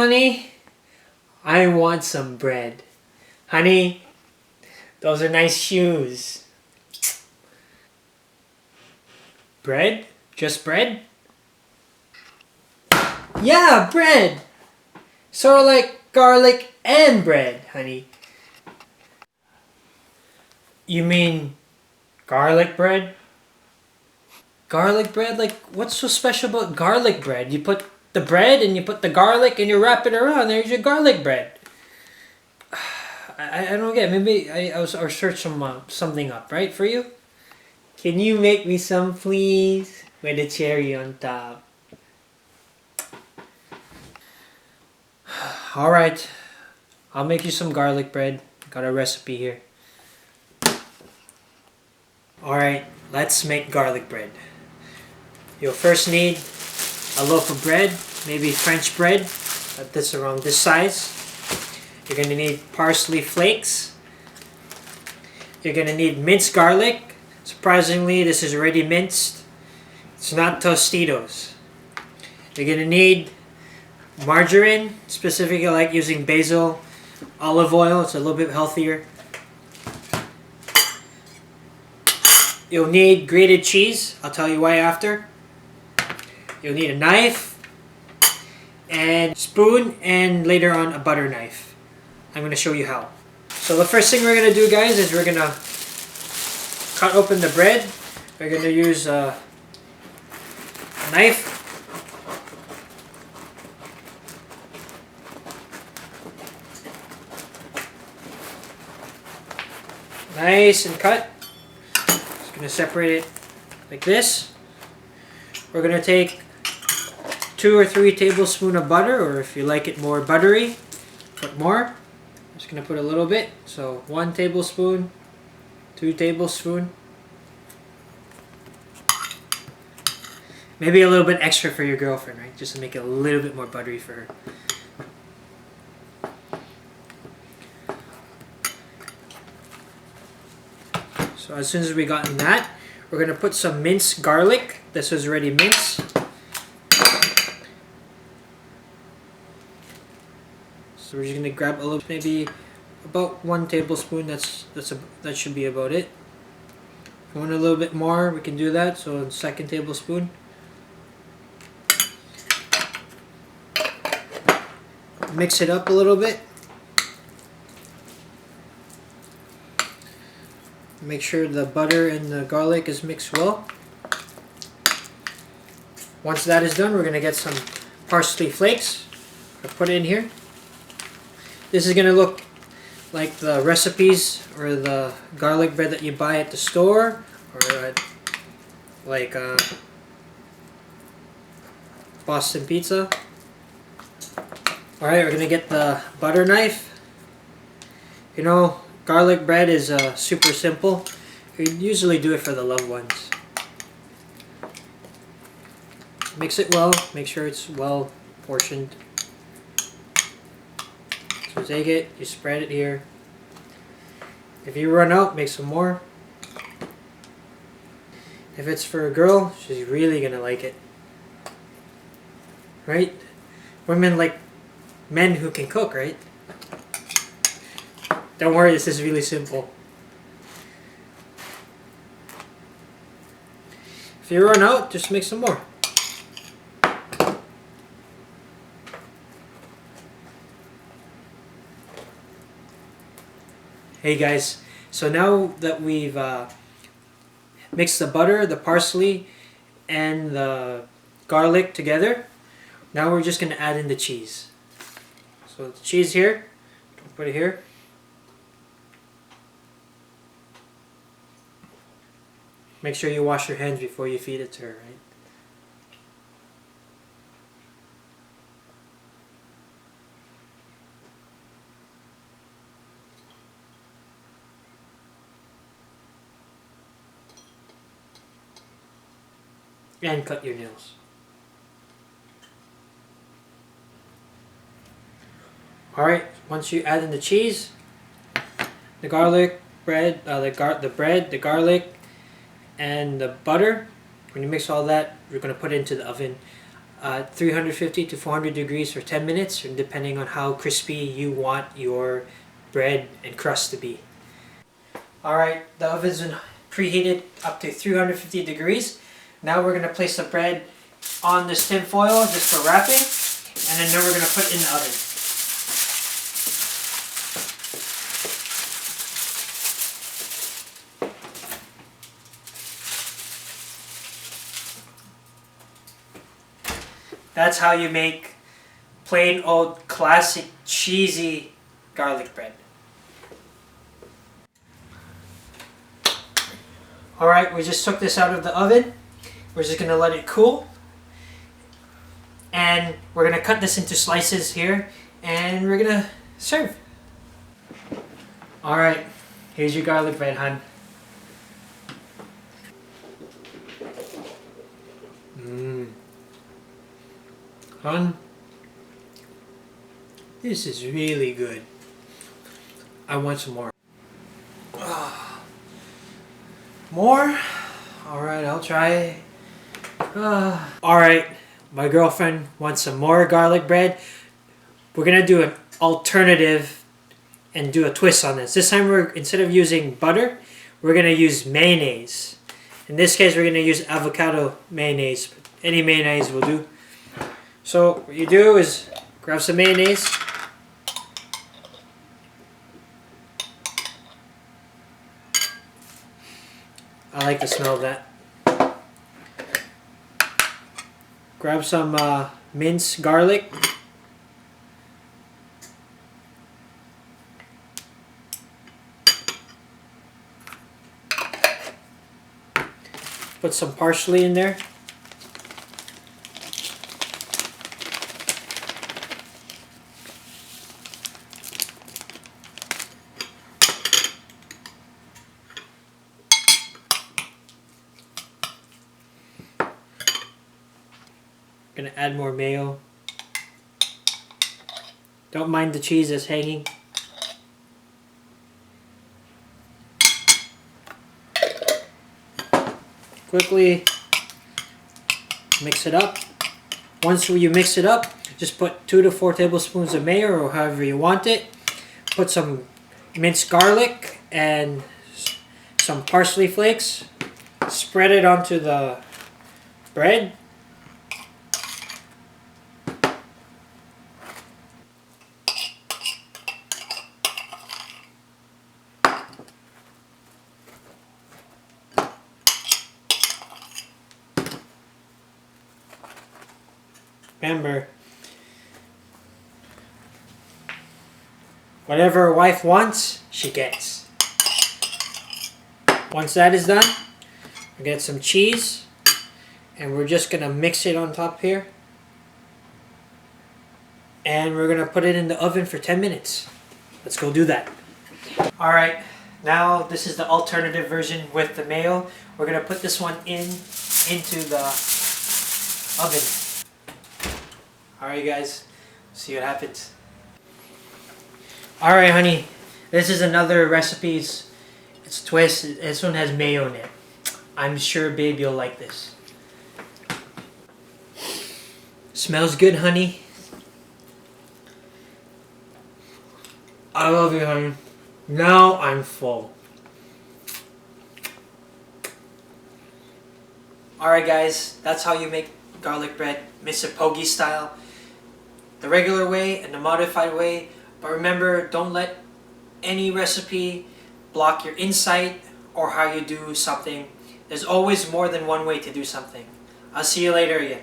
honey? I want some bread. Honey, those are nice shoes. Bread? Just bread? Yeah, bread! Sort of like garlic and bread, honey. You mean garlic bread? Garlic bread? Like, what's so special about garlic bread? You put the bread and you put the garlic and you wrap it around. There's your garlic bread. I don't get it. Maybe I'll search something up, right, for you? Can you make me some, please? With a cherry on top. Alright. I'll make you some garlic bread. Got a recipe here. Alright, let's make garlic bread. You'll first need a loaf of bread, maybe French bread, that's around this size. You're going to need parsley flakes. You're going to need minced garlic. Surprisingly, this is already minced. It's not Tostitos. You're going to need margarine. Specifically, I like using basil, olive oil. It's a little bit healthier. You'll need grated cheese. I'll tell you why after. You'll need a knife and spoon, and later on a butter knife. I'm going to show you how. So the first thing we're going to do, guys, is we're going to cut open the bread. We're going to use a knife. Nice and cut. Just going to separate it like this. We're going to take 2 or 3 tablespoons of butter, or if you like it more buttery, put more. I'm just going to put a little bit. So 1 tablespoon, 2 tablespoons. Maybe a little bit extra for your girlfriend, right? Just to make it a little bit more buttery for her. So as soon as we gotten that, we're going to put some minced garlic. This is already minced. So we're just going to grab a little, maybe about 1 tablespoon. That should be about it. If you want a little bit more, we can do that. So 2nd tablespoon. Mix it up a little bit. Make sure the butter and the garlic is mixed well. Once that is done, we're going to get some parsley flakes. I'll put it in here. This is going to look like the recipes or the garlic bread that you buy at the store, or at like Boston Pizza. Alright, we're going to get the butter knife. You know, garlic bread is super simple. We usually do it for the loved ones. Mix it well. Make sure it's well portioned. So take it, you spread it here. If you run out, make some more. If it's for a girl, she's really gonna like it. Right? Women like men who can cook, right? Don't worry, this is really simple. If you run out, just make some more. Hey guys, so now that we've mixed the butter, the parsley, and the garlic together, now we're just going to add in the cheese. So the cheese here, put it here. Make sure you wash your hands before you feed it to her, right? And cut your nails. Alright, once you add in the cheese, the garlic bread, the bread, the garlic, and the butter, when you mix all that, you're going to put it into the oven. 350 to 400 degrees for 10 minutes, depending on how crispy you want your bread and crust to be. Alright, the oven's been preheated up to 350 degrees. Now we're going to place the bread on this tin foil just for wrapping, and then we're going to put it in the oven. That's how you make plain old classic cheesy garlic bread. Alright, we just took this out of the oven. We're just going to let it cool. And we're going to cut this into slices here. And we're going to serve. Alright, here's your garlic bread, hon. Hon, this is really good. I want some more. More? Alright, I'll try. Alright, my girlfriend wants some more garlic bread. We're gonna do an alternative and do a twist on this. This time instead of using butter, we're gonna use mayonnaise. In this case, we're gonna use avocado mayonnaise. Any mayonnaise will do. So what you do is grab some mayonnaise. I like the smell of that. Grab some minced garlic. Put some parsley in there. Gonna add more mayo. Don't mind the cheese that's hanging. Quickly mix it up. Once you mix it up, just put 2 to 4 tablespoons of mayo or however you want it. Put some minced garlic and some parsley flakes. Spread it onto the bread. Remember, whatever a wife wants, she gets. Once that is done, we get some cheese, and we're just gonna mix it on top here. And we're gonna put it in the oven for 10 minutes. Let's go do that. Alright, now this is the alternative version with the mayo. We're gonna put this one into the oven. Alright guys, see what happens. Alright honey, this is another recipe. It's a twist. This one has mayo in it. I'm sure babe you'll like this. Smells good honey. I love you honey. Now I'm full. Alright guys, that's how you make garlic bread, Mr. Pogi style. The regular way and the modified way. But remember, don't let any recipe block your insight or how you do something. There's always more than one way to do something. I'll see you later again.